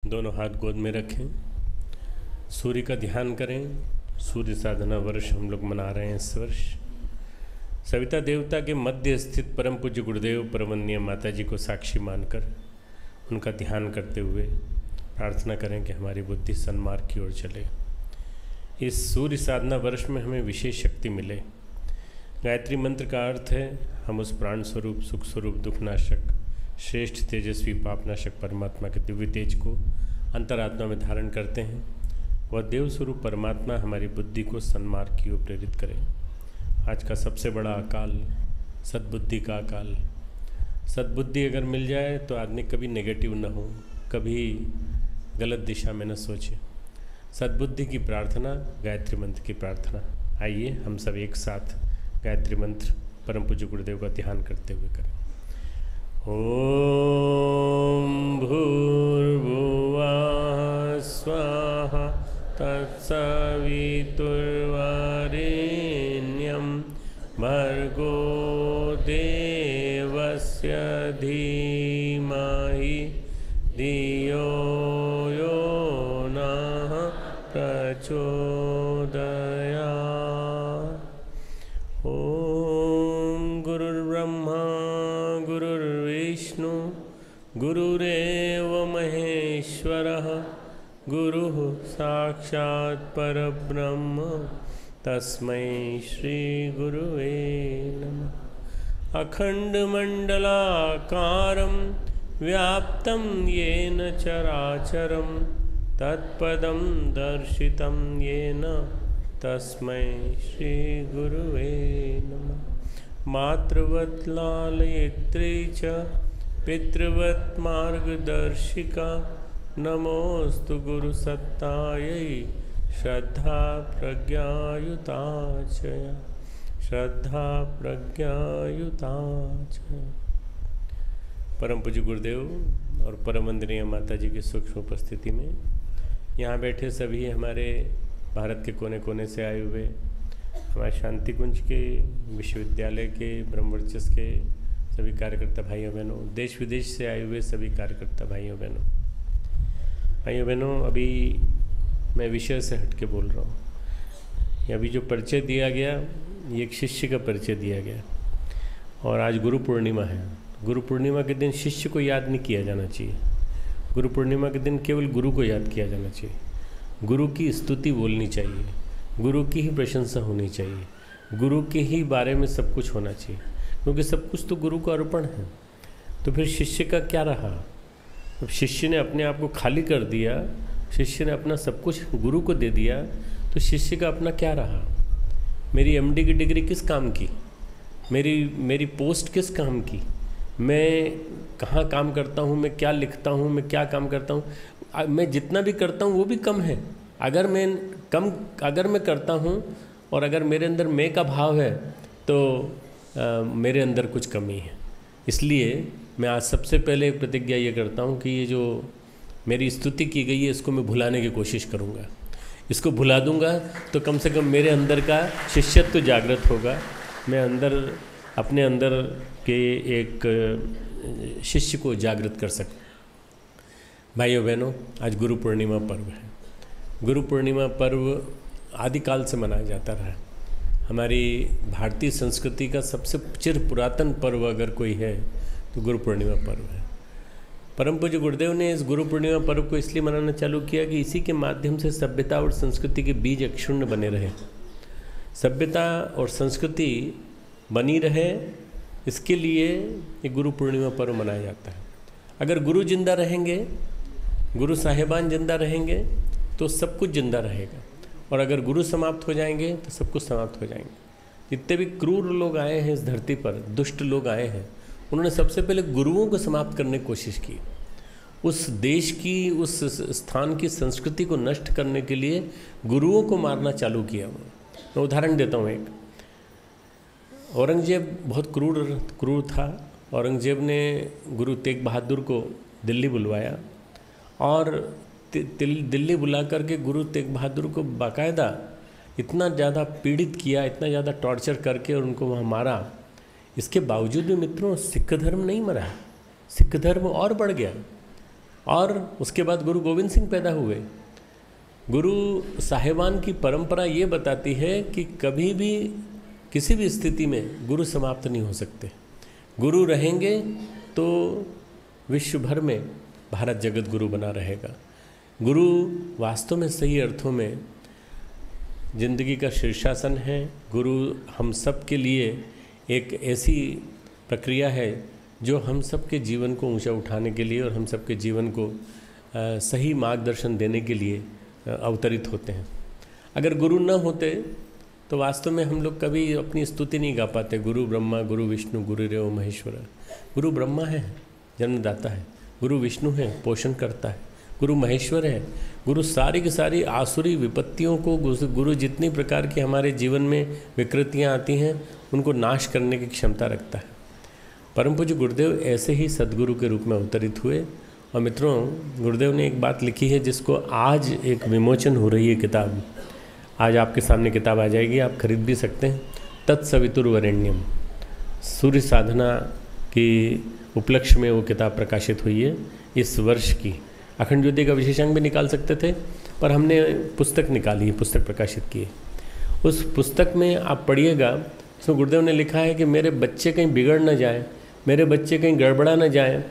दोनों हाथ गोद में रखें। सूर्य का ध्यान करें। सूर्य साधना वर्ष हम लोग मना रहे हैं इस वर्ष। सविता देवता के मध्य स्थित परम पूज्य गुरुदेव परमवंदनीय माता जी को साक्षी मानकर उनका ध्यान करते हुए प्रार्थना करें कि हमारी बुद्धि सन्मार्ग की ओर चले। इस सूर्य साधना वर्ष में हमें विशेष शक्ति मिले। गायत्री मंत्र का अर्थ है हम उस प्राण स्वरूप, सुख स्वरूप, दुखनाशक, श्रेष्ठ तेजस्वी पापनाशक परमात्मा के दिव्य तेज को अंतरात्मा में धारण करते हैं। वह देव स्वरूप परमात्मा हमारी बुद्धि को सन्मार्ग की ओर प्रेरित करे। आज का सबसे बड़ा अकाल सद्बुद्धि का अकाल। सद्बुद्धि अगर मिल जाए तो आदमी कभी नेगेटिव न हो, कभी गलत दिशा में न सोचे। सद्बुद्धि की प्रार्थना गायत्री मंत्र की प्रार्थना। आइए हम सब एक साथ गायत्री मंत्र परम पूज्य गुरुदेव का ध्यान करते हुए करें। ओम भूर्भुवः स्वाहा तत्सवितुर्वरेण्यं भर्गो देवस्य धीमहि धियो यो नः प्रचोदयात्। ओम गुरुर्ब्रह्मा गुरुर्विष्णु गुरुरेव महेश्वरः गुरुः साक्षात् परब्रह्म तस्मै श्री गुरुवे नमः। अखण्डमण्डलाकारं व्याप्तं येन चराचरं तत्पदं दर्शितं येन तस्मै श्री गुरुवे नमः। मातृवत् लालयित्री च पितृवत् मार्गदर्शिका नमोस्तु गुरुसत्तायै श्रद्धा प्रज्ञायुता च श्रद्धा प्रज्ञायुता च। परम पूज्य गुरुदेव और परम वंदनीय माता जी की सूक्ष्म उपस्थिति में यहाँ बैठे सभी हमारे भारत के कोने कोने से आए हुए, हमारे शांति कुंज के, विश्वविद्यालय के, ब्रह्मवर्चस्व के सभी कार्यकर्ता भाइयों बहनों, देश विदेश से आए हुए सभी कार्यकर्ता भाइयों बहनों, अभी मैं विषय से हट के बोल रहा हूँ। ये अभी जो परिचय दिया गया ये एक शिष्य का परिचय दिया गया और आज गुरु पूर्णिमा है। गुरु पूर्णिमा के दिन शिष्य को याद नहीं किया जाना चाहिए। गुरु पूर्णिमा के दिन केवल गुरु को याद किया जाना चाहिए। गुरु की स्तुति बोलनी चाहिए, गुरु की ही प्रशंसा होनी चाहिए, गुरु के ही बारे में सब कुछ होना चाहिए, क्योंकि सब कुछ तो गुरु को अर्पण है। तो फिर शिष्य का क्या रहा? अब शिष्य ने अपने आप को खाली कर दिया, शिष्य ने अपना सब कुछ गुरु को दे दिया, तो शिष्य का अपना क्या रहा? मेरी एमडी की डिग्री किस काम की? मेरी पोस्ट किस काम की? मैं कहाँ काम करता हूँ, मैं क्या लिखता हूँ, मैं क्या काम करता हूँ, मैं जितना भी करता हूँ वो भी कम है। अगर मैं करता हूँ और अगर मेरे अंदर मैं का भाव है तो मेरे अंदर कुछ कमी है। इसलिए मैं आज सबसे पहले एक प्रतिज्ञा ये करता हूँ कि ये जो मेरी स्तुति की गई है इसको मैं भुलाने की कोशिश करूँगा। इसको भुला दूँगा तो कम से कम मेरे अंदर का शिष्यत्व तो जागृत होगा। मैं अपने अंदर के एक शिष्य को जागृत कर सकूँ। भाइयों बहनों, आज गुरु पूर्णिमा पर्व है। गुरु पूर्णिमा पर्व आदिकाल से मनाया जाता रहा है। हमारी भारतीय संस्कृति का सबसे चिर पुरातन पर्व अगर कोई है तो गुरु पूर्णिमा पर्व है। परम पूज्य गुरुदेव ने इस गुरु पूर्णिमा पर्व को इसलिए मनाना चालू किया कि इसी के माध्यम से सभ्यता और संस्कृति के बीज अक्षुण्ण बने रहे। सभ्यता और संस्कृति बनी रहे, इसके लिए ये गुरु पूर्णिमा पर्व मनाया जाता है। अगर गुरु जिंदा रहेंगे, गुरु साहिबान जिंदा रहेंगे तो सब कुछ जिंदा रहेगा, और अगर गुरु समाप्त हो जाएंगे तो सब कुछ समाप्त हो जाएंगे। जितने भी क्रूर लोग आए हैं इस धरती पर, दुष्ट लोग आए हैं, उन्होंने सबसे पहले गुरुओं को समाप्त करने की कोशिश की। उस देश की, उस स्थान की संस्कृति को नष्ट करने के लिए गुरुओं को मारना चालू किया। मैं उदाहरण देता हूँ एक। औरंगजेब बहुत क्रूर था। औरंगजेब ने गुरु तेग बहादुर को दिल्ली बुलवाया और दिल्ली बुला करके गुरु तेग बहादुर को बाकायदा इतना ज़्यादा पीड़ित किया, इतना ज़्यादा टॉर्चर करके और उनको वहाँ मारा। इसके बावजूद भी मित्रों सिख धर्म नहीं मरा, सिख धर्म और बढ़ गया। और उसके बाद गुरु गोविंद सिंह पैदा हुए। गुरु साहिबान की परंपरा ये बताती है कि कभी भी किसी भी स्थिति में गुरु समाप्त नहीं हो सकते। गुरु रहेंगे तो विश्व भर में भारत जगत गुरु बना रहेगा। गुरु वास्तव में सही अर्थों में जिंदगी का शीर्षासन है। गुरु हम सब के लिए एक ऐसी प्रक्रिया है जो हम सब के जीवन को ऊंचा उठाने के लिए और हम सब के जीवन को सही मार्गदर्शन देने के लिए अवतरित होते हैं। अगर गुरु न होते तो वास्तव में हम लोग कभी अपनी स्तुति नहीं गा पाते। गुरु ब्रह्मा गुरु विष्णु गुरुदेव महेश्वर। गुरु ब्रह्मा है, जन्मदाता है। गुरु विष्णु है, पोषण करता है। गुरु महेश्वर है, गुरु सारी की सारी आसुरी विपत्तियों को, गुरु जितनी प्रकार की हमारे जीवन में विकृतियाँ आती हैं उनको नाश करने की क्षमता रखता है। परम पूज्य गुरुदेव ऐसे ही सदगुरु के रूप में अवतरित हुए। और मित्रों, गुरुदेव ने एक बात लिखी है जिसको आज एक विमोचन हो रही है किताब। आज आपके सामने किताब आ जाएगी, आप खरीद भी सकते हैं। तत्सवितुर्वरेण्यम, सूर्य साधना की उपलक्ष्य में वो किताब प्रकाशित हुई है इस वर्ष की। अखंड ज्योति का विशेषांक भी निकाल सकते थे, पर हमने पुस्तक निकाली, पुस्तक प्रकाशित की। उस पुस्तक में आप पढ़िएगा, उसमें गुरुदेव ने लिखा है कि मेरे बच्चे कहीं बिगड़ न जाए, मेरे बच्चे कहीं गड़बड़ा न जाए,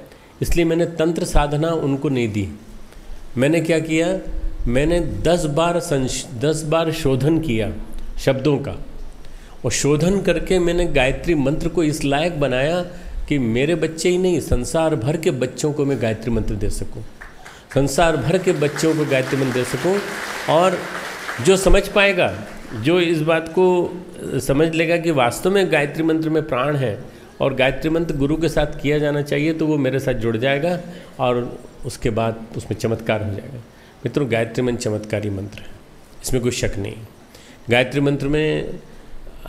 इसलिए मैंने तंत्र साधना उनको नहीं दी। मैंने क्या किया, मैंने 10 बार शोधन किया शब्दों का, और शोधन करके मैंने गायत्री मंत्र को इस लायक बनाया कि मेरे बच्चे ही नहीं, संसार भर के बच्चों को मैं गायत्री मंत्र दे सकूं, संसार भर के बच्चों को गायत्री मंत्र दे सकूं। और जो समझ पाएगा, जो इस बात को समझ लेगा कि वास्तव में गायत्री मंत्र में प्राण है और गायत्री मंत्र गुरु के साथ किया जाना चाहिए, तो वो मेरे साथ जुड़ जाएगा और उसके बाद उसमें चमत्कार हो जाएगा। मित्रों, गायत्री मंत्र चमत्कारी मंत्र है, इसमें कोई शक नहीं। गायत्री मंत्र में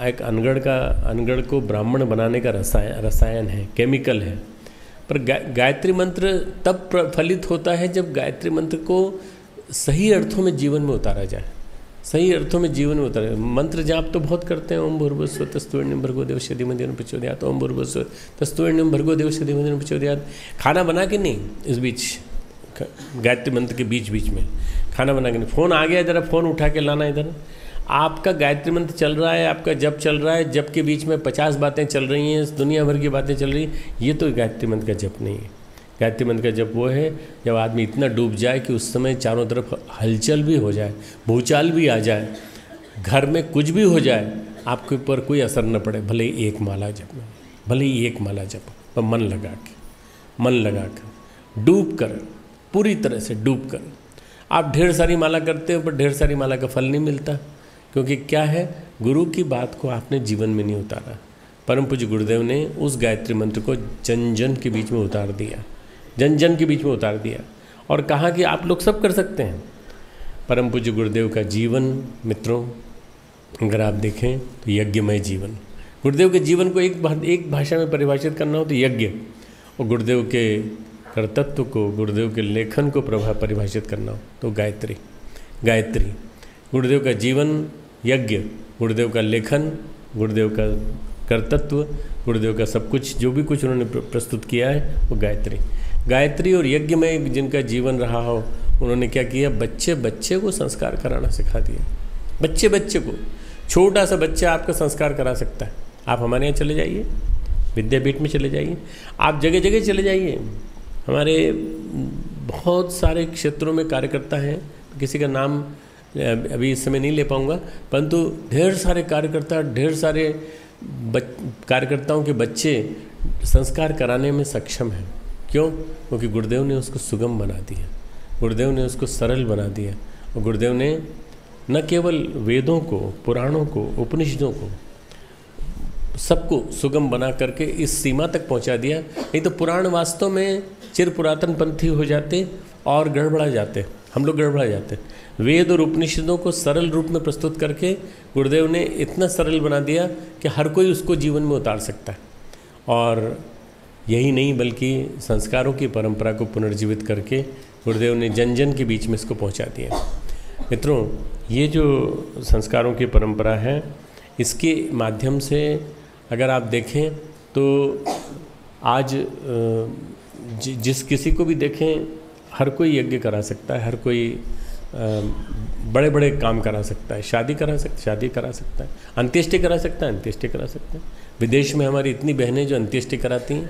एक अनगढ़ को ब्राह्मण बनाने का रसायन है, केमिकल है। पर गायत्री मंत्र तब फलित होता है जब गायत्री मंत्र को सही अर्थों में जीवन में उतारा जाए। सही अर्थों में जीवन में उतारा। मंत्र जाप तो बहुत करते हैं, ओम भूर्भुवस्सुवः तत्सवितुर्वरेण्यं भर्गो देवस्य धीमहि धियो न प्रचोदयात्, ओम भूर्भुवस्सुवः तत्सवितुर्वरेण्यं भर्गो देवस्य धीमहि धियो न प्रचोदयात्। खाना बना के नहीं, इस बीच गायत्री मंत्र के बीच में खाना बना के नहीं। फ़ोन आ गया, ज़रा फ़ोन उठा के लाना इधर। आपका गायत्री मंत्र चल रहा है, आपका जप चल रहा है, जप के बीच में 50 बातें चल रही हैं, दुनिया भर की बातें चल रही हैं, ये तो गायत्री मंत्र का जप नहीं है। गायत्री मंत्र का जप वो है जब आदमी इतना डूब जाए कि उस समय चारों तरफ हलचल भी हो जाए, भूचाल भी आ जाए, घर में कुछ भी हो जाए, आपके ऊपर कोई असर न पड़े। भले ही एक माला जप, भले ही एक माला जप, पर मन लगा कर डूब कर, पूरी तरह से डूब कर। आप ढेर सारी माला करते हो पर ढेर सारी माला का फल नहीं मिलता, क्योंकि क्या है, गुरु की बात को आपने जीवन में नहीं उतारा। परम पूज्य गुरुदेव ने उस गायत्री मंत्र को जन जन के बीच में उतार दिया, जन जन के बीच में उतार दिया और कहा कि आप लोग सब कर सकते हैं। परम पूज्य गुरुदेव का जीवन मित्रों, अगर आप देखें तो यज्ञमय जीवन। गुरुदेव के जीवन को एक भाषा में परिभाषित करना हो तो यज्ञ, और गुरुदेव के कर्तत्व को, गुरुदेव के लेखन को परिभाषित करना हो तो गायत्री। गुरुदेव का जीवन यज्ञ, गुरुदेव का लेखन, गुरुदेव का कर्तत्व, गुरुदेव का सब कुछ, जो भी कुछ उन्होंने प्रस्तुत किया है वो गायत्री और यज्ञ में जिनका जीवन रहा हो, उन्होंने क्या किया, बच्चे को संस्कार कराना सिखा दिया। बच्चे को, छोटा सा बच्चा आपका संस्कार करा सकता है। आप हमारे यहाँ चले जाइए, विद्यापीठ में चले जाइए, आप जगह जगह चले जाइए। हमारे बहुत सारे क्षेत्रों में कार्यकर्ता हैं, किसी का नाम अभी इस समय नहीं ले पाऊँगा, परंतु ढेर सारे कार्यकर्ता, ढेर सारे कार्यकर्ताओं के बच्चे संस्कार कराने में सक्षम हैं। क्यों? क्योंकि गुरुदेव ने उसको सुगम बना दिया, गुरुदेव ने उसको सरल बना दिया, और गुरुदेव ने न केवल वेदों को, पुराणों को, उपनिषदों को, सबको सुगम बना करके इस सीमा तक पहुंचा दिया। नहीं तो पुराण वास्तव में चिर पुरातन पंथी हो जाते और गड़बड़ा जाते, हम लोग गड़बड़ा जाते। वेद और उपनिषदों को सरल रूप में प्रस्तुत करके गुरुदेव ने इतना सरल बना दिया कि हर कोई उसको जीवन में उतार सकता है। और यही नहीं बल्कि संस्कारों की परंपरा को पुनर्जीवित करके गुरुदेव ने जन जन के बीच में इसको पहुंचा दिया। मित्रों, ये जो संस्कारों की परंपरा है, इसके माध्यम से अगर आप देखें तो आज जिस किसी को भी देखें, हर कोई यज्ञ करा सकता है, हर कोई बड़े बड़े काम करा सकता है, शादी करा सकता है, अंत्येष्टि करा सकता है, अंत्येष्टि करा सकता है। विदेश में हमारी इतनी बहनें जो अंत्येष्टि कराती हैं,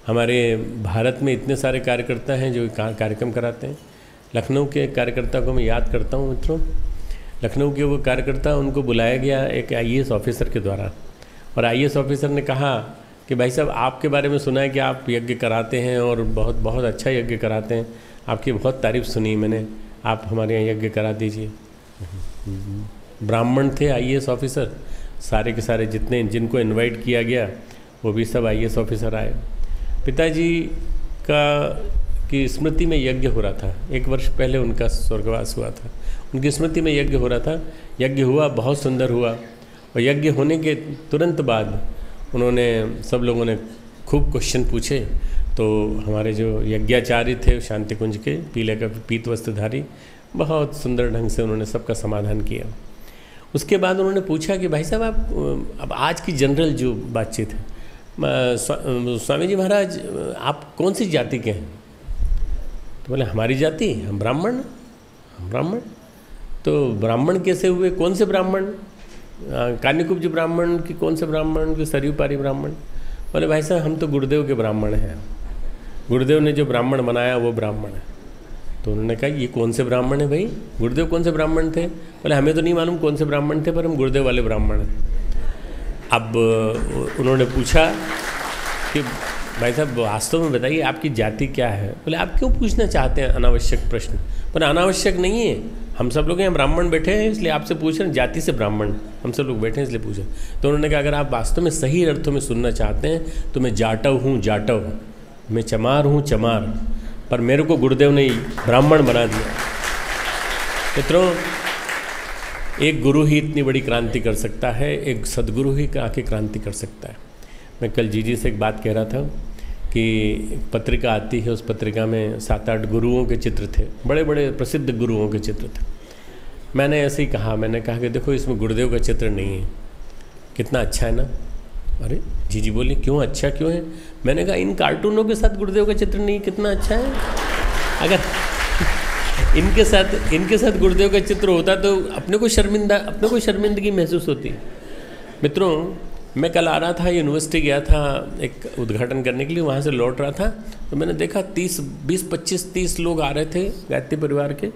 हमारे भारत में इतने सारे कार्यकर्ता हैं जो कार्यक्रम कराते हैं। लखनऊ के कार्यकर्ता को मैं याद करता हूँ मित्रों, लखनऊ के वो कार्यकर्ता, उनको बुलाया गया एक IAS ऑफिसर के द्वारा, और IAS ऑफिसर ने कहा कि भाई साहब आपके बारे में सुना है कि आप यज्ञ कराते हैं और बहुत बहुत अच्छा यज्ञ कराते हैं, आपकी बहुत तारीफ़ सुनी मैंने, आप हमारे यहाँ यज्ञ करा दीजिए। ब्राह्मण थे IAS ऑफिसर, सारे के सारे जिनको इनवाइट किया गया वो भी सब IAS ऑफिसर आए। पिताजी की स्मृति में यज्ञ हो रहा था, 1 वर्ष पहले उनका स्वर्गवास हुआ था, उनकी स्मृति में यज्ञ हो रहा था। यज्ञ हुआ, बहुत सुंदर हुआ, और यज्ञ होने के तुरंत बाद सब लोगों ने खूब क्वेश्चन पूछे। तो हमारे जो यज्ञाचार्य थे शांति कुंज के, पीले का पीत वस्त्रधारी, बहुत सुंदर ढंग से उन्होंने सबका समाधान किया। उसके बाद उन्होंने पूछा कि भाई साहब आप अब आज की जनरल जो बातचीत है, स्वामी जी महाराज आप कौन सी जाति के हैं? तो बोले हमारी जाति, हम ब्राह्मण। तो ब्राह्मण कैसे हुए? कौन से ब्राह्मण? कान्यकुब्ज ब्राह्मण कि कौन से ब्राह्मण कि सरयूपारी ब्राह्मण? बोले भाई साहब हम तो गुरुदेव के ब्राह्मण हैं, गुरुदेव ने जो ब्राह्मण बनाया वो ब्राह्मण है। तो उन्होंने कहा ये कौन से ब्राह्मण है भाई? गुरुदेव कौन से ब्राह्मण थे? बोले हमें तो नहीं मालूम कौन से ब्राह्मण थे, पर हम गुरुदेव वाले ब्राह्मण हैं। अब उन्होंने पूछा कि भाई साहब वास्तव में बताइए आपकी जाति क्या है? बोले आप क्यों पूछना चाहते हैं अनावश्यक प्रश्न? बोले अनावश्यक नहीं है, हम सब लोग यहाँ ब्राह्मण बैठे हैं इसलिए आपसे पूछ रहे हैं, जाति से ब्राह्मण हम सब लोग बैठे हैं इसलिए पूछे। तो उन्होंने कहा अगर आप वास्तव में सही अर्थों में सुनना चाहते हैं तो मैं जाटव हूँ, जाटव, मैं चमार हूँ, चमार, पर मेरे को गुरुदेव ने ब्राह्मण बना दिया। मित्रों, एक गुरु ही इतनी बड़ी क्रांति कर सकता है, एक सदगुरु ही आके क्रांति कर सकता है। मैं कल जी से एक बात कह रहा था कि एक पत्रिका आती है, उस पत्रिका में 7-8 गुरुओं के चित्र थे, बड़े बड़े प्रसिद्ध गुरुओं के चित्र थे। मैंने ऐसे ही कहा, मैंने कहा कि देखो इसमें गुरुदेव का चित्र नहीं है, कितना अच्छा है ना? अरे जी बोली क्यों अच्छा क्यों है? मैंने कहा इन कार्टूनों के साथ गुरुदेव का चित्र नहीं, कितना अच्छा है। अगर इनके साथ गुरुदेव का चित्र होता तो अपने को शर्मिंदगी महसूस होती। मित्रों, मैं कल आ रहा था, यूनिवर्सिटी गया था एक उद्घाटन करने के लिए, वहाँ से लौट रहा था तो मैंने देखा 20-25-30 लोग आ रहे थे गायत्री परिवार के,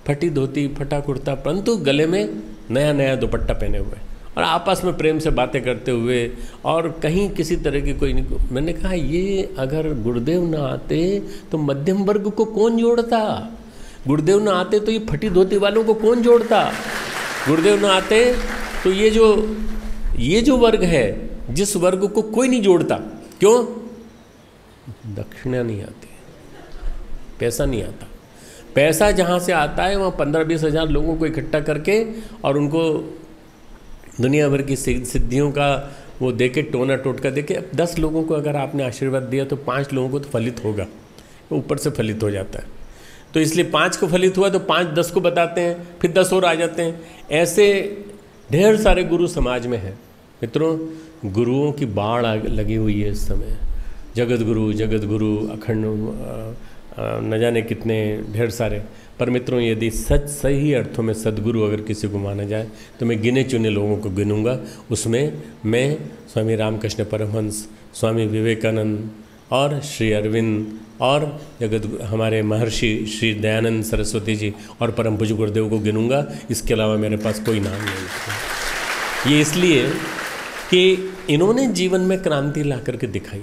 फटी धोती, फटा कुर्ता, परंतु गले में नया दुपट्टा पहने हुए, और आपस में प्रेम से बातें करते हुए, और कहीं किसी तरह की कोई नहीं। मैंने कहा ये अगर गुरुदेव ना आते तो मध्यम वर्ग को कौन जोड़ता? गुरुदेव ना आते तो ये फटी धोती वालों को कौन जोड़ता? गुरुदेव ना आते तो ये जो वर्ग है, जिस वर्ग को कोई नहीं जोड़ता, क्यों? दक्षिणा नहीं आती, पैसा नहीं आता। पैसा जहाँ से आता है वहाँ 15-20 हज़ार लोगों को इकट्ठा करके और उनको दुनिया भर की सिद्धियों का वो देके, टोना टोटका देके, 10 लोगों को अगर आपने आशीर्वाद दिया तो 5 लोगों को तो फलित होगा, ऊपर से फलित हो जाता है। तो इसलिए 5 को फलित हुआ तो 5 10 को बताते हैं, फिर 10 और आ जाते हैं। ऐसे ढेर सारे गुरु समाज में हैं। मित्रों, गुरुओं की बाढ़ लगी हुई है इस समय। जगत गुरु अखंड, न जाने कितने ढेर सारे। पर मित्रों, यदि सही अर्थों में सदगुरु अगर किसी को माना जाए तो मैं गिने चुने लोगों को गिनूंगा। उसमें मैं स्वामी रामकृष्ण परमहंस, स्वामी विवेकानंद और श्री अरविंद और हमारे महर्षि श्री दयानंद सरस्वती जी और परम पूज्य गुरुदेव को गिनूंगा। इसके अलावा मेरे पास कोई नाम नहीं। ये इसलिए कि इन्होंने जीवन में क्रांति ला करके दिखाई।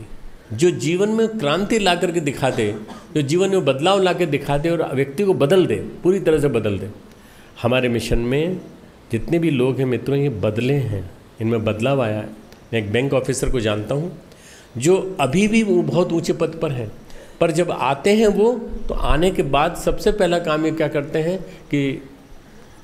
जो जीवन में क्रांति ला करके दिखा दे, जो जीवन में बदलाव ला के दिखा दे और व्यक्ति को बदल दे, पूरी तरह से बदल दे। हमारे मिशन में जितने भी लोग हैं मित्रों, ये बदले हैं, इनमें बदलाव आया है। मैं एक बैंक ऑफिसर को जानता हूँ जो अभी भी वो बहुत ऊंचे पद पर हैं, पर जब आते हैं वो, तो आने के बाद सबसे पहला काम ये क्या करते हैं कि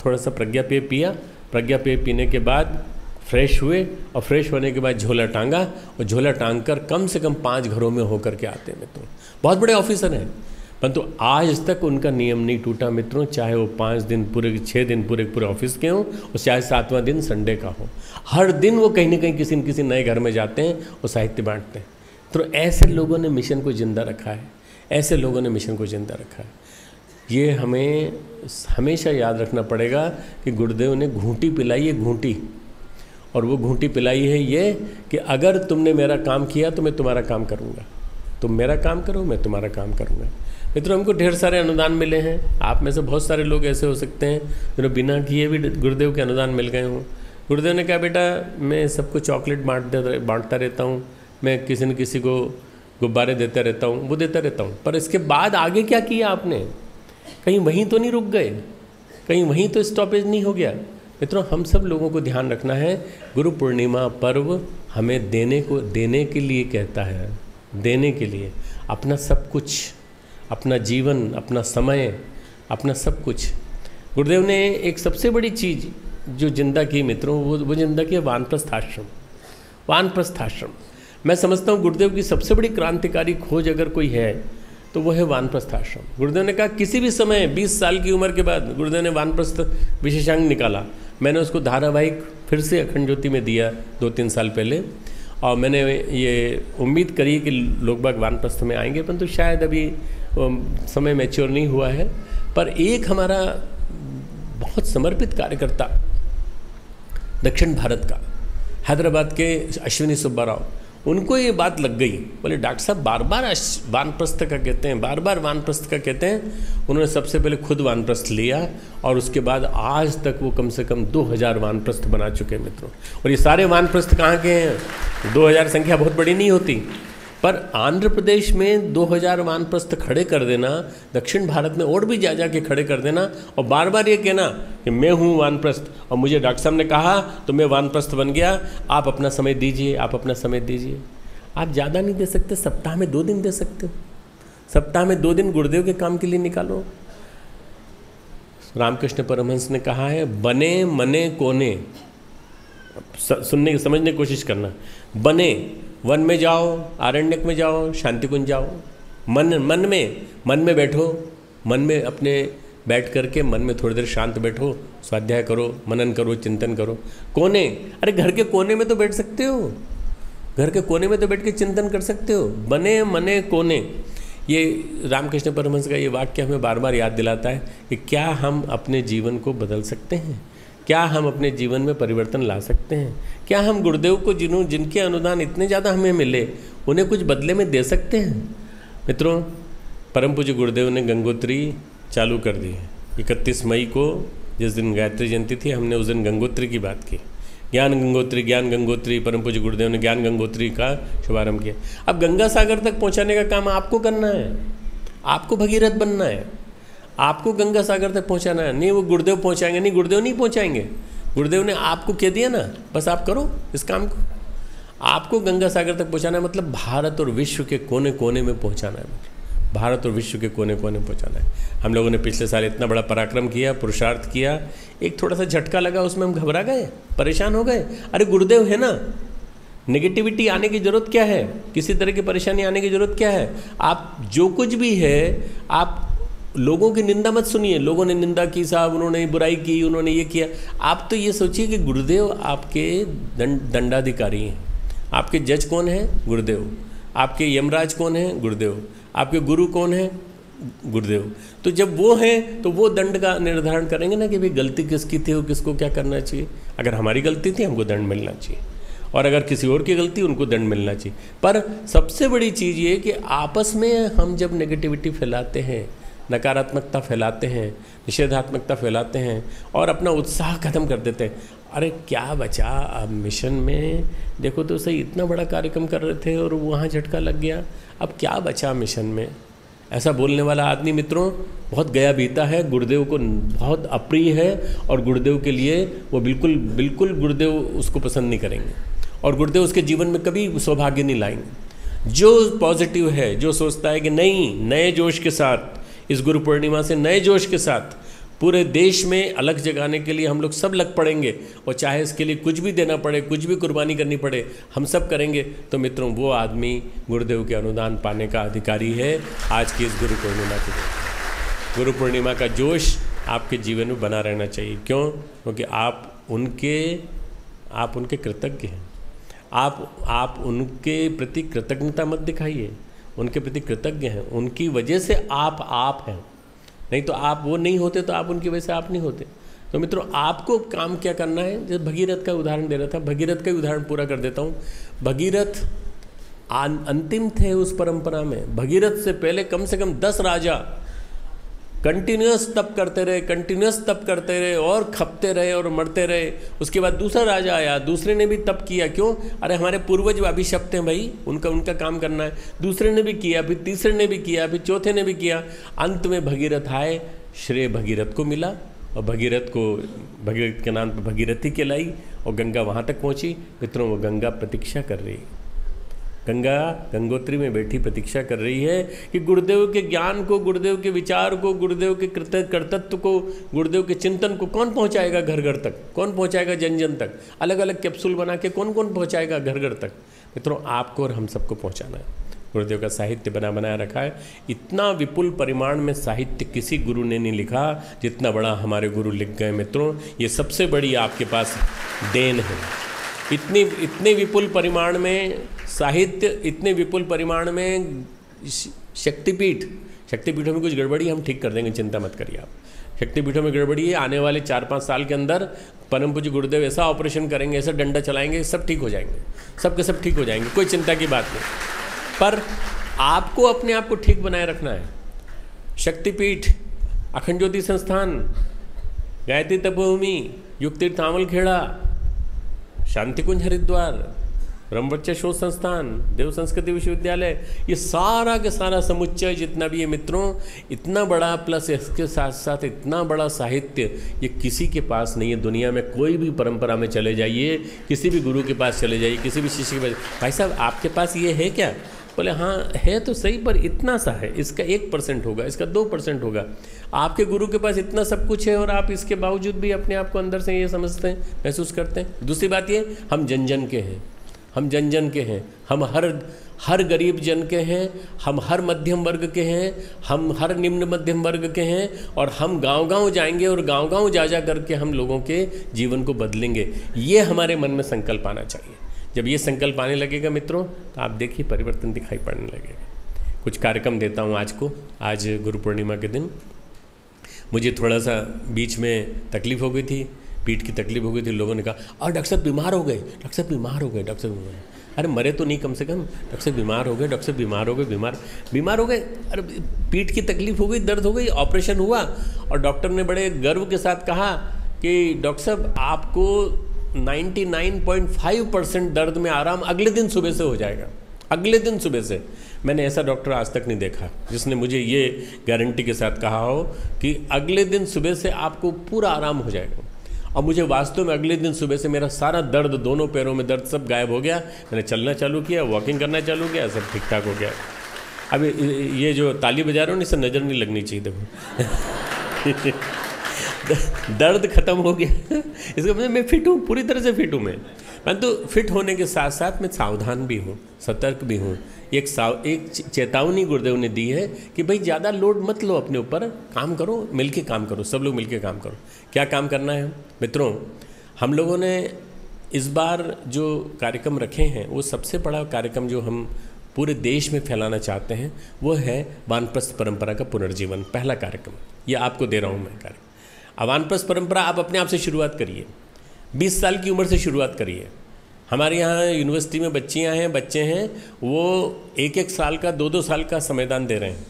थोड़ा सा प्रज्ञा पेय पिया, प्रज्ञा पेय पीने के बाद फ्रेश हुए, और फ्रेश होने के बाद झोला टांगा, और झोला टांग कर कम से कम 5 घरों में होकर के आते हैं मित्रों। बहुत बड़े ऑफिसर हैं, परंतु आज तक उनका नियम नहीं टूटा मित्रों, चाहे वो 5 दिन पूरे, 6 दिन पूरे ऑफिस के हों, और चाहे 7वां दिन संडे का हो। हर दिन वो कहीं ना कहीं किसी न किसी नए घर में जाते हैं और साहित्य बांटते हैं। तो ऐसे लोगों ने मिशन को जिंदा रखा है, ऐसे लोगों ने मिशन को जिंदा रखा है। ये हमें हमेशा याद रखना पड़ेगा कि गुरुदेव ने घूंटी पिलाई है, घूंटी, और वो घूंटी पिलाई है ये कि अगर तुमने मेरा काम किया तो मैं तुम्हारा काम करूँगा, तुम मेरा काम करो मैं तुम्हारा काम करूँगा। मित्रों, हमको ढेर सारे अनुदान मिले हैं। आप में से बहुत सारे लोग ऐसे हो सकते हैं जो बिना किए भी गुरुदेव के अनुदान मिल गए हों। गुरुदेव ने कहा, बेटा मैं सबको चॉकलेट बांटता रहता हूँ, मैं किसी न किसी को गुब्बारे देता रहता हूँ, वो देता रहता हूँ, पर इसके बाद आगे क्या किया आपने? कहीं वहीं तो नहीं रुक गए, कहीं वहीं तो स्टॉपेज नहीं हो गया। मित्रों, हम सब लोगों को ध्यान रखना है, गुरु पूर्णिमा पर्व हमें देने के लिए कहता है, देने के लिए अपना सब कुछ, अपना जीवन, अपना समय, अपना सब कुछ। गुरुदेव ने एक सबसे बड़ी चीज़ जो जिंदा की मित्रों, वो जिंदा की है वानप्रस्थ आश्रम। वानप्रस्थ आश्रम, मैं समझता हूँ गुरुदेव की सबसे बड़ी क्रांतिकारी खोज अगर कोई है तो वो है वानप्रस्थ आश्रम। गुरुदेव ने कहा किसी भी समय 20 साल की उम्र के बाद गुरुदेव ने वानप्रस्थ विशेषांग निकाला। मैंने उसको धारावाहिक फिर से अखंड ज्योति में दिया 2-3 साल पहले, और मैंने ये उम्मीद करी कि लोग बाग वानप्रस्थ में आएंगे, परंतु शायद अभी समय मैच्योर नहीं हुआ है। पर एक हमारा बहुत समर्पित कार्यकर्ता दक्षिण भारत का, हैदराबाद के अश्विनी सुब्बा राव, उनको ये बात लग गई। बोले डॉक्टर साहब बार बार वानप्रस्थ का कहते हैं, बार बार वानप्रस्थ का कहते हैं। उन्होंने सबसे पहले खुद वानप्रस्थ लिया और उसके बाद आज तक वो कम से कम 2000 वानप्रस्थ बना चुके हैं मित्रों। और ये सारे वानप्रस्थ कहाँ के हैं? 2000 संख्या बहुत बड़ी नहीं होती, पर आंध्र प्रदेश में 2000 वानप्रस्थ खड़े कर देना, दक्षिण भारत में और भी जा के खड़े कर देना, और बार बार ये कहना कि मैं हूँ वानप्रस्थ और मुझे डॉक्टर साहब ने कहा तो मैं वानप्रस्थ बन गया। आप अपना समय दीजिए, आप अपना समय दीजिए। आप ज़्यादा नहीं दे सकते, सप्ताह में 2 दिन दे सकते हो। सप्ताह में 2 दिन गुरुदेव के काम के लिए निकालो। रामकृष्ण परमहंस ने कहा है, बने मने कोने, सुनने की समझने की कोशिश करना। बने, वन में जाओ, आरण्यक में जाओ, शांति कुंज जाओ, मन में बैठो, मन में अपने बैठ करके मन में थोड़ी देर शांत बैठो, स्वाध्याय करो, मनन करो, चिंतन करो। कोने, अरे घर के कोने में तो बैठ सकते हो, घर के कोने में तो बैठ के चिंतन कर सकते हो। बने मने कोने, ये रामकृष्ण परमहंस का ये वाक्य हमें बार बार याद दिलाता है कि क्या हम अपने जीवन को बदल सकते हैं, क्या हम अपने जीवन में परिवर्तन ला सकते हैं, क्या हम गुरुदेव को जिनके अनुदान इतने ज़्यादा हमें मिले उन्हें कुछ बदले में दे सकते हैं। मित्रों, परम पूज्य गुरुदेव ने गंगोत्री चालू कर दी है। 31 मई को जिस दिन गायत्री जयंती थी, हमने उस दिन गंगोत्री की बात की। ज्ञान गंगोत्री परम पूज्य गुरुदेव ने ज्ञान गंगोत्री का शुभारंभ किया। अब गंगा सागर तक पहुँचाने का काम आपको करना है, आपको भगीरथ बनना है, आपको गंगा सागर तक पहुंचाना है। नहीं वो गुरुदेव पहुंचाएंगे, नहीं गुरुदेव नहीं पहुंचाएंगे। गुरुदेव ने आपको कह दिया ना, बस आप करो इस काम को। आपको गंगा सागर तक पहुंचाना है, मतलब भारत और विश्व के कोने कोने में पहुंचाना है, भारत और विश्व के कोने कोने पहुंचाना है। हम लोगों ने पिछले साल इतना बड़ा पराक्रम किया, पुरुषार्थ किया, एक थोड़ा सा झटका लगा, उसमें हम घबरा गए, परेशान हो गए। अरे गुरुदेव है ना, नेगेटिविटी आने की ज़रूरत क्या है, किसी तरह की परेशानी आने की ज़रूरत क्या है? आप जो कुछ भी है, आप लोगों की निंदा मत सुनिए। लोगों ने निंदा की, साहब उन्होंने बुराई की, उन्होंने ये किया। आप तो ये सोचिए कि गुरुदेव आपके दंडाधिकारी हैं। आपके जज कौन है? गुरुदेव। आपके यमराज कौन है? गुरुदेव। आपके गुरु कौन है? गुरुदेव। तो जब वो हैं तो वो दंड का निर्धारण करेंगे ना कि भाई गलती किसकी थी और किसको क्या करना चाहिए। अगर हमारी गलती थी हमको दंड मिलना चाहिए, और अगर किसी और की गलती उनको दंड मिलना चाहिए। पर सबसे बड़ी चीज़ ये कि आपस में हम जब नेगेटिविटी फैलाते हैं, नकारात्मकता फैलाते हैं, निषेधात्मकता फैलाते हैं और अपना उत्साह खत्म कर देते हैं। अरे क्या बचा अब मिशन में? देखो तो सही, इतना बड़ा कार्यक्रम कर रहे थे और वहाँ झटका लग गया, अब क्या बचा मिशन में? ऐसा बोलने वाला आदमी मित्रों बहुत गया बीता है, गुरुदेव को बहुत अप्रिय है, और गुरुदेव के लिए वो बिल्कुल गुरुदेव उसको पसंद नहीं करेंगे, और गुरुदेव उसके जीवन में कभी सौभाग्य नहीं लाएंगे। जो पॉजिटिव है, जो सोचता है कि नहीं, नए जोश के साथ इस गुरु पूर्णिमा से नए जोश के साथ पूरे देश में अलग जगाने के लिए हम लोग सब लग पड़ेंगे, और चाहे इसके लिए कुछ भी देना पड़े, कुछ भी कुर्बानी करनी पड़े, हम सब करेंगे। तो मित्रों, वो आदमी गुरुदेव के अनुदान पाने का अधिकारी है। आज की इस गुरु पूर्णिमा के दिन गुरु पूर्णिमा का जोश आपके जीवन में बना रहना चाहिए। क्यों? क्योंकि आप उनके कृतज्ञ हैं। आप उनके प्रति कृतज्ञता मत दिखाइए, उनके प्रति कृतज्ञ हैं। उनकी वजह से आप हैं, नहीं तो आप वो नहीं होते तो आप उनकी वजह से आप नहीं होते। तो मित्रों आपको काम क्या करना है, जैसे भगीरथ का उदाहरण दे रहा था, भगीरथ का उदाहरण पूरा कर देता हूँ। भगीरथ अंतिम थे उस परंपरा में। भगीरथ से पहले कम से कम 10 राजा कंटिन्यूस तप करते रहे और खपते रहे और मरते रहे। उसके बाद दूसरा राजा आया, दूसरे ने भी तप किया। क्यों? अरे हमारे पूर्वज अभिशप्त हैं भाई, उनका काम करना है। दूसरे ने भी किया, फिर तीसरे ने भी किया, फिर चौथे ने भी किया। अंत में भगीरथ आए, श्रेय भगीरथ को मिला और भगीरथ के नाम पर भगीरथी कहलाई और गंगा वहाँ तक पहुँची। मित्रों वो गंगा प्रतीक्षा कर रही है, गंगा गंगोत्री में बैठी प्रतीक्षा कर रही है कि गुरुदेव के ज्ञान को, गुरुदेव के विचार को, गुरुदेव के कर्तव्य को, गुरुदेव के चिंतन को कौन पहुंचाएगा घर घर तक, कौन पहुंचाएगा जन जन तक। अलग अलग कैप्सूल बना के कौन पहुंचाएगा घर घर तक। मित्रों आपको और हम सबको पहुंचाना है। गुरुदेव का साहित्य बनाया रखा है। इतना विपुल परिमाण में साहित्य किसी गुरु ने नहीं लिखा जितना बड़ा हमारे गुरु लिख गए। मित्रों ये सबसे बड़ी आपके पास देन है। इतने विपुल परिमाण में साहित्य, इतने विपुल परिमाण में शक्तिपीठों में कुछ गड़बड़ी हम ठीक कर देंगे, चिंता मत करिए आप। शक्तिपीठों में गड़बड़ी है, आने वाले 4-5 साल के अंदर परम पूज्य गुरुदेव ऐसा ऑपरेशन करेंगे, ऐसा डंडा चलाएंगे, सब ठीक हो जाएंगे, सब ठीक हो जाएंगे, कोई चिंता की बात नहीं। पर आपको अपने आप को ठीक बनाए रखना है। शक्तिपीठ, अखंड ज्योति संस्थान, गायत्री तपोभूमि, युक्तीर्थ आमलखेड़ा, शांति कुंज हरिद्वार, ब्रह्मचर्य शोध संस्थान, देव संस्कृति विश्वविद्यालय, ये सारा के सारा समुच्चय जितना भी है मित्रों, इतना बड़ा, प्लस इसके साथ साथ इतना बड़ा साहित्य ये किसी के पास नहीं है दुनिया में। कोई भी परंपरा में चले जाइए, किसी भी गुरु के पास चले जाइए, किसी भी शिष्य के पास, भाई साहब आपके पास ये है क्या? बोले हाँ है तो सही, पर इतना सा है, इसका 1% होगा, इसका 2% होगा। आपके गुरु के पास इतना सब कुछ है और आप इसके बावजूद भी अपने आप को अंदर से ये समझते हैं, महसूस करते हैं। दूसरी बात ये, हम जन जन के हैं, हम जन जन के हैं, हम हर गरीब जन के हैं, हम हर मध्यम वर्ग के हैं, हम हर निम्न मध्यम वर्ग के हैं, और हम गांव-गांव जाएंगे और गांव-गांव जा करके हम लोगों के जीवन को बदलेंगे। ये हमारे मन में संकल्प आना चाहिए। जब ये संकल्प आने लगेगा मित्रों तो आप देखिए परिवर्तन दिखाई पड़ने लगेगा। कुछ कार्यक्रम देता हूँ आज गुरु पूर्णिमा के दिन मुझे थोड़ा सा बीच में तकलीफ़ हो गई थी, पीठ की तकलीफ हो गई थी। लोगों ने कहा और डॉक्टर साहब बीमार हो गए, डॉक्टर साहब बीमार हो गए, डॉक्टर साहब बीमार। अरे मरे तो नहीं कम से कम, डॉक्टर साहब बीमार हो गए, डॉक्टर साहब बीमार हो गए, बीमार हो गए। अरे पीठ की तकलीफ हो गई, दर्द हो गई, ऑपरेशन हुआ और डॉक्टर ने बड़े गर्व के साथ कहा कि डॉक्टर साहब आपको 99.5% दर्द में आराम अगले दिन सुबह से हो जाएगा, अगले दिन सुबह से। मैंने ऐसा डॉक्टर आज तक नहीं देखा जिसने मुझे ये गारंटी के साथ कहा हो कि अगले दिन सुबह से आपको पूरा आराम हो जाएगा। और मुझे वास्तव में अगले दिन सुबह से मेरा सारा दर्द, दोनों पैरों में दर्द सब गायब हो गया। मैंने चलना चालू किया, वॉकिंग करना चालू किया, सब ठीक ठाक हो गया। अब ये जो ताली बजा रहे हो इससे नज़र नहीं लगनी चाहिए, देखो दर्द खत्म हो गया। इसका मतलब मैं फिट हूँ, पूरी तरह से फिट हूँ मैं। परंतु फिट होने के साथ साथ मैं सावधान भी हूँ, सतर्क भी हूँ। एक चेतावनी गुरुदेव ने दी है कि भाई ज़्यादा लोड मत लो अपने ऊपर, काम करो, मिलके काम करो, सब लोग मिलके काम करो। क्या काम करना है मित्रों? हम लोगों ने इस बार जो कार्यक्रम रखे हैं वो सबसे बड़ा कार्यक्रम जो हम पूरे देश में फैलाना चाहते हैं वो है वानप्रस्थ परंपरा का पुनर्जीवन। पहला कार्यक्रम ये आपको दे रहा हूँ मैं कार्यक्रम। वानप्रस्थ परंपरा आप अपने आप से शुरुआत करिए, 20 साल की उम्र से शुरुआत करिए। हमारे यहाँ यूनिवर्सिटी में बच्चियाँ हैं, बच्चे हैं, वो 1-1 साल का, 2-2 साल का समयदान दे रहे हैं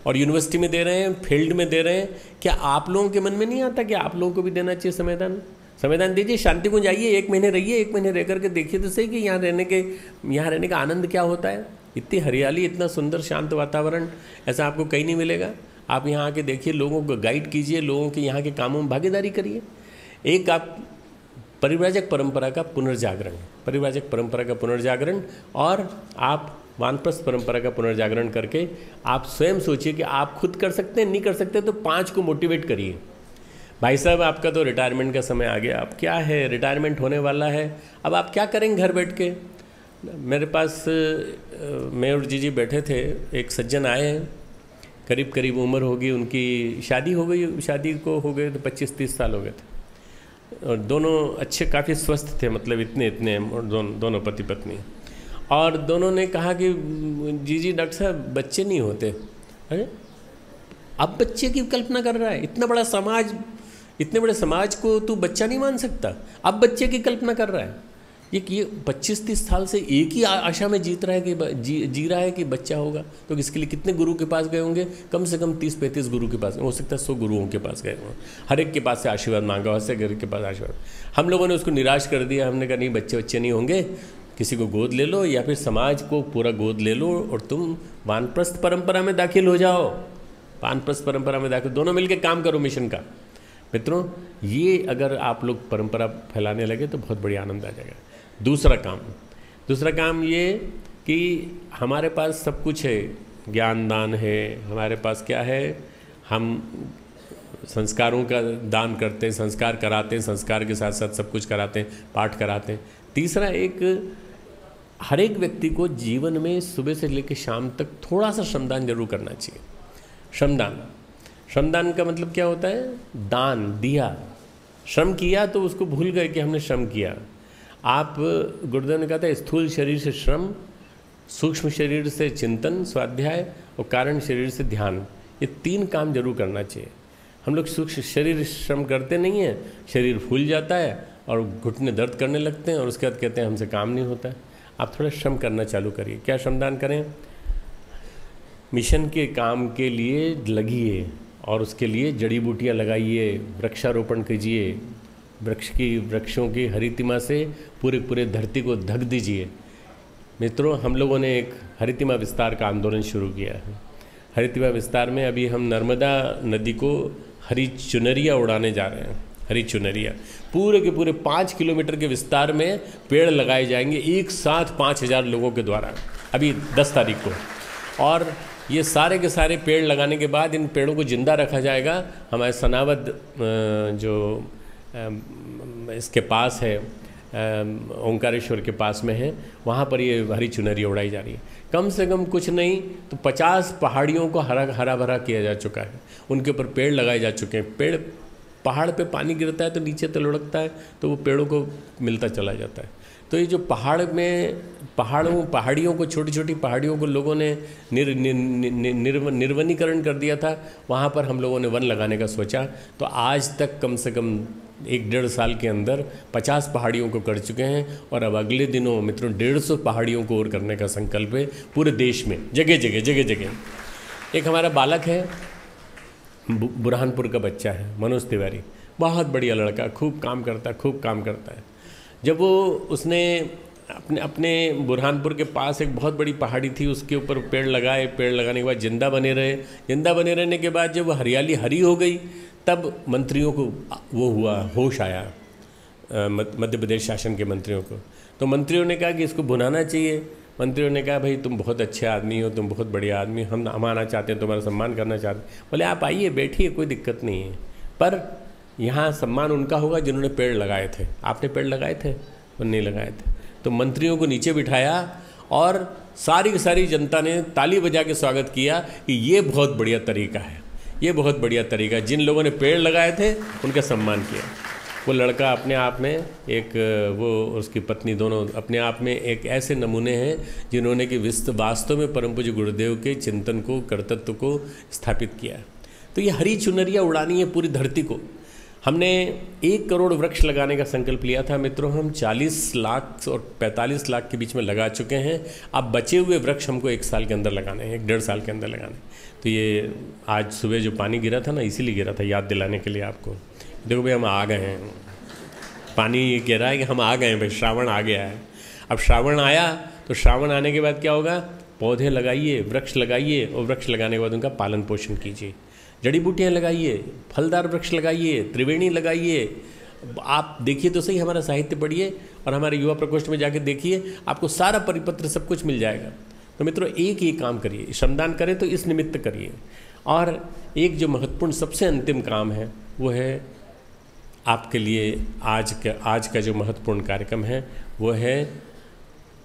और यूनिवर्सिटी में दे रहे हैं, फील्ड में दे रहे हैं। क्या आप लोगों के मन में नहीं आता कि आप लोगों को भी देना चाहिए समयदान? समयदान दीजिए, शांति कुंज आइए, 1 महीने रहिए, 1 महीने रह करके देखिए तो सही कि यहाँ रहने का आनंद क्या होता है। इतनी हरियाली, इतना सुंदर शांत वातावरण ऐसा आपको कहीं नहीं मिलेगा। आप यहाँ आके देखिए, लोगों को गाइड कीजिए, लोगों के यहाँ के कामों में भागीदारी करिए। एक आप परिव्राजक परंपरा का पुनर्जागरण, परिव्राजक परंपरा का पुनर्जागरण, और आप वानप्रस्थ परंपरा का पुनर्जागरण करके आप स्वयं सोचिए कि आप खुद कर सकते हैं, नहीं कर सकते तो 5 को मोटिवेट करिए। भाई साहब आपका तो रिटायरमेंट का समय आ गया, अब क्या है, रिटायरमेंट होने वाला है, अब आप क्या करेंगे घर बैठ के? मेरे पास मेयर जी बैठे थे, एक सज्जन आए हैं, करीब उम्र होगी उनकी, शादी हो गई, शादी को हो गए तो 25-30 साल हो गए थे और दोनों अच्छे काफ़ी स्वस्थ थे, मतलब इतने दोनों पति पत्नी। और दोनों ने कहा कि जी डॉक्टर साहब बच्चे नहीं होते। अरे अब बच्चे की कल्पना कर रहा है, इतना बड़ा समाज, इतने बड़े समाज को तू बच्चा नहीं मान सकता, अब बच्चे की कल्पना कर रहा है। ये 25-30 साल से एक ही आशा में जीत रहा है कि जी रहा है कि बच्चा होगा। तो इसके लिए कितने गुरु के पास गए होंगे? कम से कम 30-35 गुरु के पास, हो सकता है 100 गुरुओं के पास गए हों, हर एक के पास से आशीर्वाद मांगा, हर एक के पास आशीर्वाद। हम लोगों ने उसको निराश कर दिया। हमने कहा नहीं, बच्चे नहीं होंगे, किसी को गोद ले लो या फिर समाज को पूरा गोद ले लो और तुम वानप्रस्थ परंपरा में दाखिल हो जाओ। वानप्रस्थ परंपरा में दाखिल, दोनों मिलकर काम करो मिशन का। मित्रों, ये अगर आप लोग परंपरा फैलाने लगे तो बहुत बड़ी आनंद आ जाएगा। दूसरा काम ये कि हमारे पास सब कुछ है, ज्ञान दान है, हमारे पास क्या है, हम संस्कारों का दान करते हैं, संस्कार कराते हैं, संस्कार के साथ साथ सब कुछ कराते हैं, पाठ कराते हैं। तीसरा, हर एक व्यक्ति को जीवन में सुबह से लेकर शाम तक थोड़ा सा श्रमदान जरूर करना चाहिए। श्रमदान का मतलब क्या होता है? दान दिया, श्रम किया तो उसको भूल गए कि हमने श्रम किया। आप, गुरुदेव ने कहा था, स्थूल शरीर से श्रम, सूक्ष्म शरीर से चिंतन स्वाध्याय और कारण शरीर से ध्यान, ये 3 काम जरूर करना चाहिए। हम लोग सूक्ष्म शरीर श्रम करते नहीं हैं, शरीर फूल जाता है और घुटने दर्द करने लगते हैं और उसके बाद कहते हैं हमसे काम नहीं होता है। आप थोड़ा श्रम करना चालू करिए। क्या श्रमदान करें? मिशन के काम के लिए लगिए और उसके लिए जड़ी बूटियाँ लगाइए, वृक्षारोपण कीजिए, वृक्षों की हरितिमा से पूरे धरती को ढक दीजिए। मित्रों, हम लोगों ने एक हरितिमा विस्तार का आंदोलन शुरू किया है। हरितिमा विस्तार में अभी हम नर्मदा नदी को हरी चुनरिया उड़ाने जा रहे हैं। हरी चुनरिया पूरे के पूरे 5 किलोमीटर के विस्तार में पेड़ लगाए जाएंगे एक साथ 5000 लोगों के द्वारा, अभी 10 तारीख को। और ये सारे के सारे पेड़ लगाने के बाद इन पेड़ों को जिंदा रखा जाएगा। हमारे सनावद जो इसके पास है, ओंकारेश्वर के पास में है, वहाँ पर ये हरी चुनरिया उड़ाई जा रही है। कम से कम कुछ नहीं तो 50 पहाड़ियों को हरा भरा किया जा चुका है, उनके ऊपर पेड़ लगाए जा चुके हैं। पेड़, पहाड़ पे पानी गिरता है तो नीचे तो लुढ़कता है, तो वो पेड़ों को मिलता चला जाता है। तो ये जो पहाड़ियों को, छोटी छोटी पहाड़ियों को लोगों ने निर्वनीकरण कर दिया था, वहाँ पर हम लोगों ने वन लगाने का सोचा। तो आज तक कम से कम 1-1.5 साल के अंदर 50 पहाड़ियों को कर चुके हैं और अब अगले दिनों मित्रों 150 पहाड़ियों को और करने का संकल्प है पूरे देश में, जगह जगह। एक हमारा बालक है, बुरहानपुर का बच्चा है, मनोज तिवारी, बहुत बढ़िया लड़का, खूब काम करता है। जब उसने अपने बुरहानपुर के पास एक बहुत बड़ी पहाड़ी थी, उसके ऊपर पेड़ लगाए, पेड़ लगाने के बाद जिंदा बने रहने के बाद जब वो हरियाली हरी हो गई, तब मंत्रियों को वो हुआ, होश आया, मध्य प्रदेश शासन के मंत्रियों को। तो मंत्रियों ने कहा कि इसको भुनाना चाहिए। मंत्रियों ने कहा भाई तुम बहुत अच्छे आदमी हो, तुम बहुत बढ़िया आदमी, हम आना चाहते हैं, तुम्हारा सम्मान करना चाहते हैं। बोले आप आइए, बैठिए, कोई दिक्कत नहीं है, पर यहाँ सम्मान उनका होगा जिन्होंने पेड़ लगाए थे। आपने पेड़ लगाए थे? वो नहीं लगाए थे। तो मंत्रियों को नीचे बिठाया और सारी की सारी जनता ने ताली बजा के स्वागत किया कि ये बहुत बढ़िया तरीका है, ये बहुत बढ़िया तरीका। जिन लोगों ने पेड़ लगाए थे उनका सम्मान किया। वो लड़का अपने आप में वो उसकी पत्नी दोनों अपने आप में एक ऐसे नमूने हैं जिन्होंने कि वास्तव में परम पूज्य गुरुदेव के चिंतन को, कर्तृत्व को स्थापित किया। तो ये हरी चुनरिया उड़ानी है पूरी धरती को। हमने 1 करोड़ वृक्ष लगाने का संकल्प लिया था मित्रों, हम 40 लाख और 45 लाख के बीच में लगा चुके हैं। अब बचे हुए वृक्ष हमको 1 साल के अंदर लगाने हैं, 1-1.5 साल के अंदर लगाने। तो ये आज सुबह जो पानी गिरा था ना, इसीलिए गिरा था, याद दिलाने के लिए आपको। देखो भाई हम आ गए हैं, पानी ये कह रहा है कि हम आ गए हैं भाई, श्रावण आ गया है। अब श्रावण आया तो श्रावण आने के बाद क्या होगा? पौधे लगाइए, वृक्ष लगाइए और वृक्ष लगाने के बाद उनका पालन पोषण कीजिए। जड़ी बूटियाँ लगाइए, फलदार वृक्ष लगाइए, त्रिवेणी लगाइए। आप देखिए तो सही, हमारा साहित्य पढ़िए और हमारे युवा प्रकोष्ठ में जाके देखिए, आपको सारा परिपत्र सब कुछ मिल जाएगा। तो मित्रों एक ही काम करिए, श्रमदान करें तो इस निमित्त करिए। और एक जो महत्वपूर्ण सबसे अंतिम काम है वो है आपके लिए आज का जो महत्वपूर्ण कार्यक्रम है वो है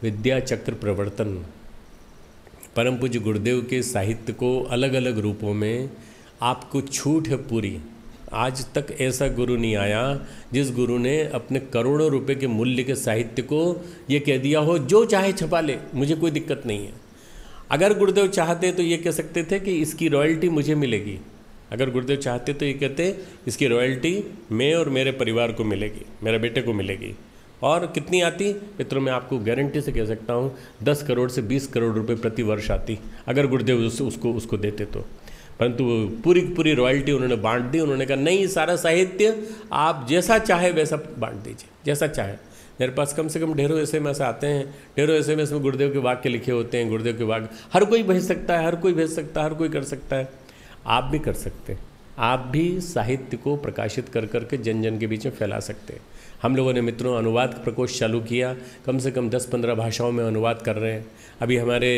विद्या चक्र प्रवर्तन। परम पूज्य गुरुदेव के साहित्य को अलग अलग रूपों में आपको छूट है पूरी। आज तक ऐसा गुरु नहीं आया जिस गुरु ने अपने करोड़ों रुपए के मूल्य के साहित्य को ये कह दिया हो जो चाहे छपा ले, मुझे कोई दिक्कत नहीं है। अगर गुरुदेव चाहते तो ये कह सकते थे कि इसकी रॉयल्टी मुझे मिलेगी, अगर गुरुदेव चाहते तो ये कहते इसकी रॉयल्टी मैं और मेरे परिवार को मिलेगी, मेरे बेटे को मिलेगी। और कितनी आती मित्रों, मैं आपको गारंटी से कह सकता हूँ 10 करोड़ से 20 करोड़ रुपए प्रति वर्ष आती, अगर गुरुदेव उसको देते तो। परंतु पूरी रॉयल्टी उन्होंने बांट दी। उन्होंने कहा नहीं, सारा साहित्य आप जैसा चाहे वैसा बांट दीजिए, जैसा चाहे। मेरे पास कम से कम ढेरों एसएमएस आते हैं, ढेरों एसएमएस में गुरुदेव के वाक्य लिखे होते हैं। गुरुदेव के वाक्य हर कोई भेज सकता है, हर कोई भेज सकता है, हर कोई कर सकता है। आप भी कर सकते हैं, आप भी साहित्य को प्रकाशित कर करके जन जन के बीच में फैला सकते हैं। हम लोगों ने मित्रों अनुवाद प्रकोष्ठ चालू किया, कम से कम 10-15 भाषाओं में अनुवाद कर रहे हैं। अभी हमारे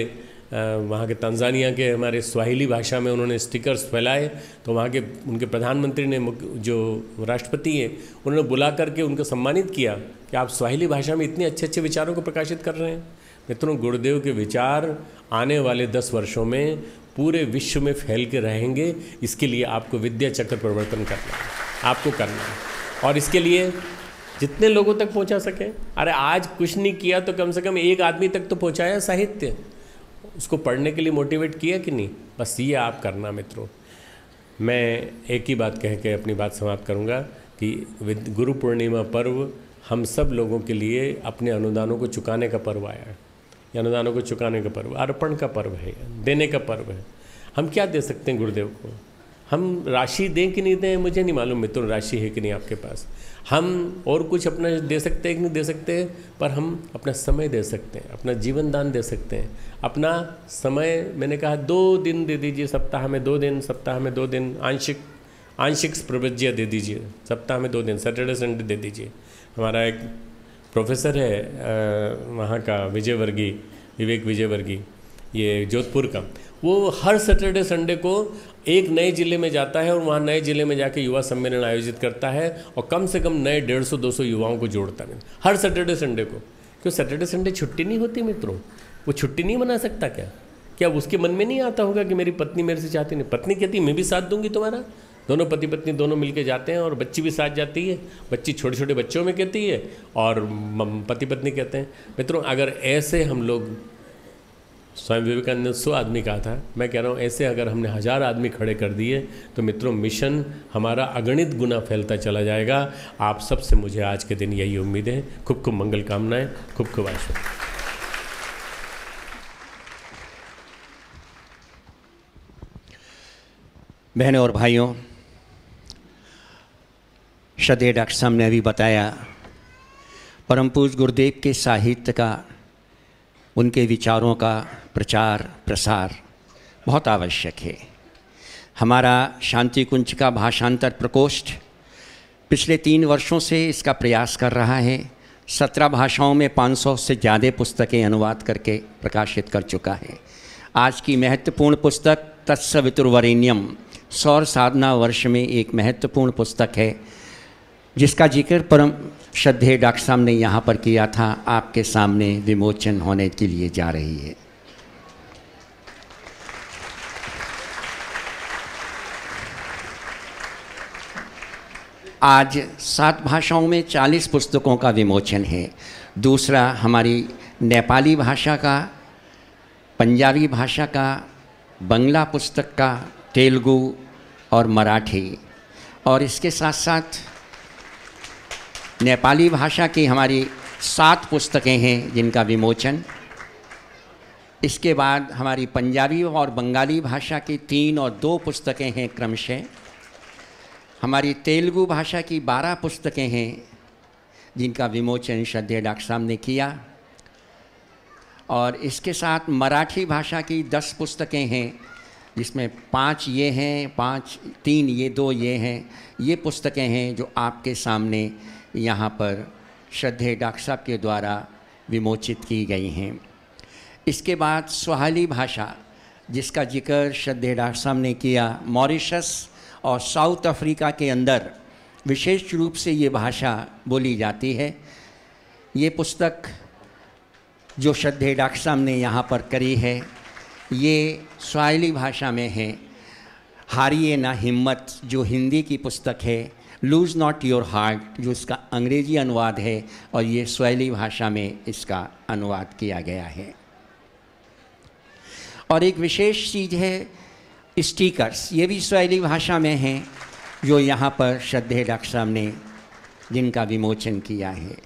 वहाँ के तंजानिया के हमारे स्वाहिली भाषा में उन्होंने स्टिकर्स फैलाए, तो वहाँ के उनके प्रधानमंत्री ने, जो राष्ट्रपति हैं, उन्होंने बुला करके उनको सम्मानित किया कि आप स्वाहिली भाषा में इतने अच्छे अच्छे विचारों को प्रकाशित कर रहे हैं। मित्रों, गुरुदेव के विचार आने वाले 10 वर्षों में पूरे विश्व में फैल के रहेंगे। इसके लिए आपको विद्या चक्र परिवर्तन करना है, आपको करना है। और इसके लिए जितने लोगों तक पहुंचा सके, अरे आज कुछ नहीं किया तो कम से कम एक आदमी तक तो पहुंचाया साहित्य, उसको पढ़ने के लिए मोटिवेट किया कि नहीं, बस ये आप करना मित्रों। मैं एक ही बात कह के अपनी बात समाप्त करूंगा कि गुरु पूर्णिमा पर्व हम सब लोगों के लिए अपने अनुदानों को चुकाने का पर्व आया है। ये अनुदानों को चुकाने का पर्व, अर्पण का पर्व है, देने का पर्व है। हम क्या दे सकते हैं गुरुदेव को? हम राशि दें कि नहीं दें मुझे नहीं मालूम मित्रों, राशि है कि नहीं आपके पास। हम और कुछ अपना दे सकते हैं कि नहीं दे सकते, पर हम अपना समय दे सकते हैं, अपना जीवन दान दे सकते हैं। अपना समय, मैंने कहा 2 दिन दे दीजिए सप्ताह में 2 दिन, सप्ताह में 2 दिन, आंशिक प्रवज्य दे दीजिए, सप्ताह में 2 दिन, सैटरडे संडे दे दीजिए। हमारा एक प्रोफेसर है वहाँ का विवेक विजयवर्गीय, ये जोधपुर का, वो हर सैटरडे संडे को एक नए ज़िले में जाता है और वहाँ नए ज़िले में जाके युवा सम्मेलन आयोजित करता है और कम से कम नए 150-200 युवाओं को जोड़ता है हर सैटरडे संडे को। क्यों सैटरडे संडे छुट्टी नहीं होती मित्रों? वो छुट्टी नहीं मना सकता क्या उसके मन में नहीं आता होगा कि मेरी पत्नी मेरे से चाहती नहीं? पत्नी कहती मैं भी साथ दूंगी तुम्हारा। दोनों पति पत्नी दोनों मिलके जाते हैं और बच्ची भी साथ जाती है। बच्ची छोटे छोटे बच्चों में कहती है और पति पत्नी कहते हैं। मित्रों, अगर ऐसे हम लोग, स्वामी विवेकानंद ने 100 आदमी कहा था, मैं कह रहा हूँ ऐसे अगर हमने 1000 आदमी खड़े कर दिए तो मित्रों मिशन हमारा अगणित गुना फैलता चला जाएगा। आप सबसे मुझे आज के दिन यही उम्मीद है। खूब खूब मंगल कामनाएं, खूब खूब आशीर्वाद। बहनों और भाइयों, श्रद्धेय डॉक्टर साहब ने अभी बताया परम पूज्य गुरुदेव के साहित्य का, उनके विचारों का प्रचार प्रसार बहुत आवश्यक है। हमारा शांति कुंज का भाषांतर प्रकोष्ठ पिछले 3 वर्षों से इसका प्रयास कर रहा है। 17 भाषाओं में 500 से ज़्यादा पुस्तकें अनुवाद करके प्रकाशित कर चुका है। आज की महत्वपूर्ण पुस्तक तत्सवितुर्वरेण्यम सौर साधना वर्ष में एक महत्वपूर्ण पुस्तक है, जिसका जिक्र परम श्रद्धेय डॉक्टर साहब ने यहाँ पर किया था, आपके सामने विमोचन होने के लिए जा रही है। आज 7 भाषाओं में 40 पुस्तकों का विमोचन है। दूसरा हमारी नेपाली भाषा का, पंजाबी भाषा का, बंगला पुस्तक का, तेलुगु और मराठी, और इसके साथ साथ नेपाली भाषा की हमारी 7 पुस्तकें हैं जिनका विमोचन। इसके बाद हमारी पंजाबी और बंगाली भाषा की 3 और 2 पुस्तकें हैं क्रमशः। हमारी तेलुगु भाषा की 12 पुस्तकें हैं जिनका विमोचन श्रद्धेय डॉक्टर साहब ने किया, और इसके साथ मराठी भाषा की 10 पुस्तकें हैं, जिसमें 5 ये हैं, 3 ये, 2 ये हैं। ये पुस्तकें हैं जो आपके सामने यहाँ पर श्रद्धेय डॉक्टर साहब के द्वारा विमोचित की गई हैं। इसके बाद स्वाहिली भाषा, जिसका जिक्र श्रद्धेय डॉक्टर साहब ने किया, मॉरिशस और साउथ अफ्रीका के अंदर विशेष रूप से ये भाषा बोली जाती है। ये पुस्तक जो श्रद्धेय डॉक्टर साहब ने यहाँ पर करी है, ये स्वाहिली भाषा में है। हारिए ना हिम्मत जो हिंदी की पुस्तक है, लूज़ नॉट योर हार्ट जो इसका अंग्रेजी अनुवाद है, और ये स्वाहिली भाषा में इसका अनुवाद किया गया है। और एक विशेष चीज़ है, स्टिकर्स, ये भी स्वाहिली भाषा में हैं, जो यहाँ पर श्रद्धेय डॉक्टर साहब ने जिनका विमोचन किया है।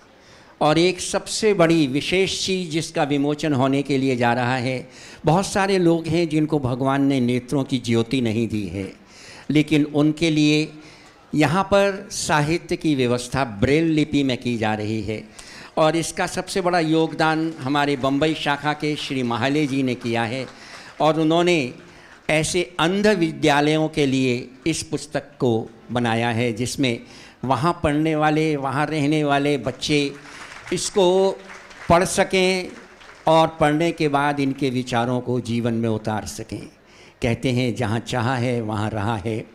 और एक सबसे बड़ी विशेष चीज़ जिसका विमोचन होने के लिए जा रहा है, बहुत सारे लोग हैं जिनको भगवान ने नेत्रों की ज्योति नहीं दी है, लेकिन उनके लिए यहाँ पर साहित्य की व्यवस्था ब्रेल लिपि में की जा रही है। और इसका सबसे बड़ा योगदान हमारे बम्बई शाखा के श्री महाले जी ने किया है। और उन्होंने ऐसे अंध विद्यालयों के लिए इस पुस्तक को बनाया है, जिसमें वहाँ पढ़ने वाले, वहाँ रहने वाले बच्चे इसको पढ़ सकें और पढ़ने के बाद इनके विचारों को जीवन में उतार सकें। कहते हैं जहाँ चाह है वहाँ रहा है।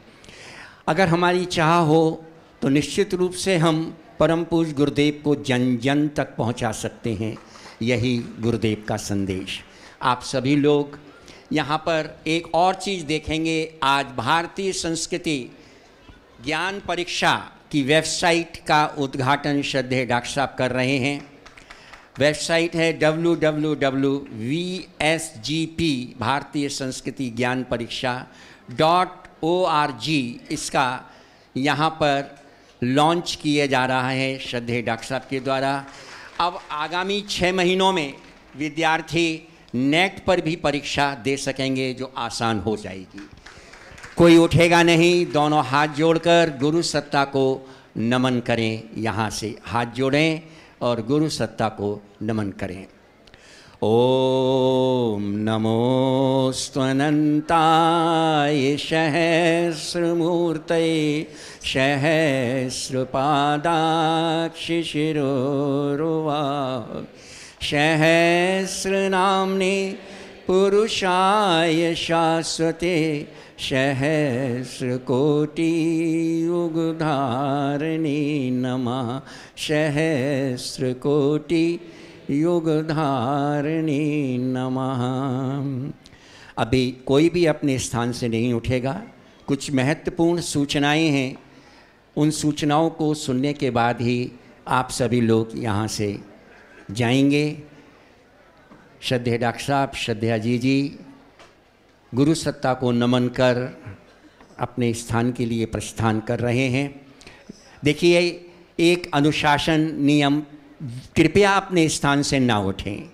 अगर हमारी चाह हो तो निश्चित रूप से हम परम पूज्य गुरुदेव को जन जन तक पहुँचा सकते हैं। यही गुरुदेव का संदेश। आप सभी लोग यहाँ पर एक और चीज़ देखेंगे। आज भारतीय संस्कृति ज्ञान परीक्षा की वेबसाइट का उद्घाटन श्रद्धेय डॉक्टर साहब कर रहे हैं। वेबसाइट है www.VSGP भारतीय संस्कृति ज्ञान परीक्षा .org। इसका यहाँ पर लॉन्च किया जा रहा है श्रद्धेय डॉक्टर साहब के द्वारा। अब आगामी 6 महीनों में विद्यार्थी नेट पर भी परीक्षा दे सकेंगे, जो आसान हो जाएगी। कोई उठेगा नहीं, दोनों हाथ जोड़कर गुरु सत्ता को नमन करें। यहाँ से हाथ जोड़ें और गुरु सत्ता को नमन करें। ओम नमोस्तुनंताय सहस्रमूर्तये सहस्रपादाक्षिशिरोरुवाक् सहस्रनाम्ने पुरुषाय शाश्वते सहस्रकोटियुगधारिणे नमः सहस्रकोटियुगधारिणे नमः। अभी कोई भी अपने स्थान से नहीं उठेगा। कुछ महत्वपूर्ण सूचनाएं हैं, उन सूचनाओं को सुनने के बाद ही आप सभी लोग यहाँ से जाएंगे। श्रद्धेय डॉक्टर साहब, श्रद्धेय अजीत जी गुरु सत्ता को नमन कर अपने स्थान के लिए प्रस्थान कर रहे हैं। देखिए, एक अनुशासन नियम, कृपया अपने स्थान से ना उठें।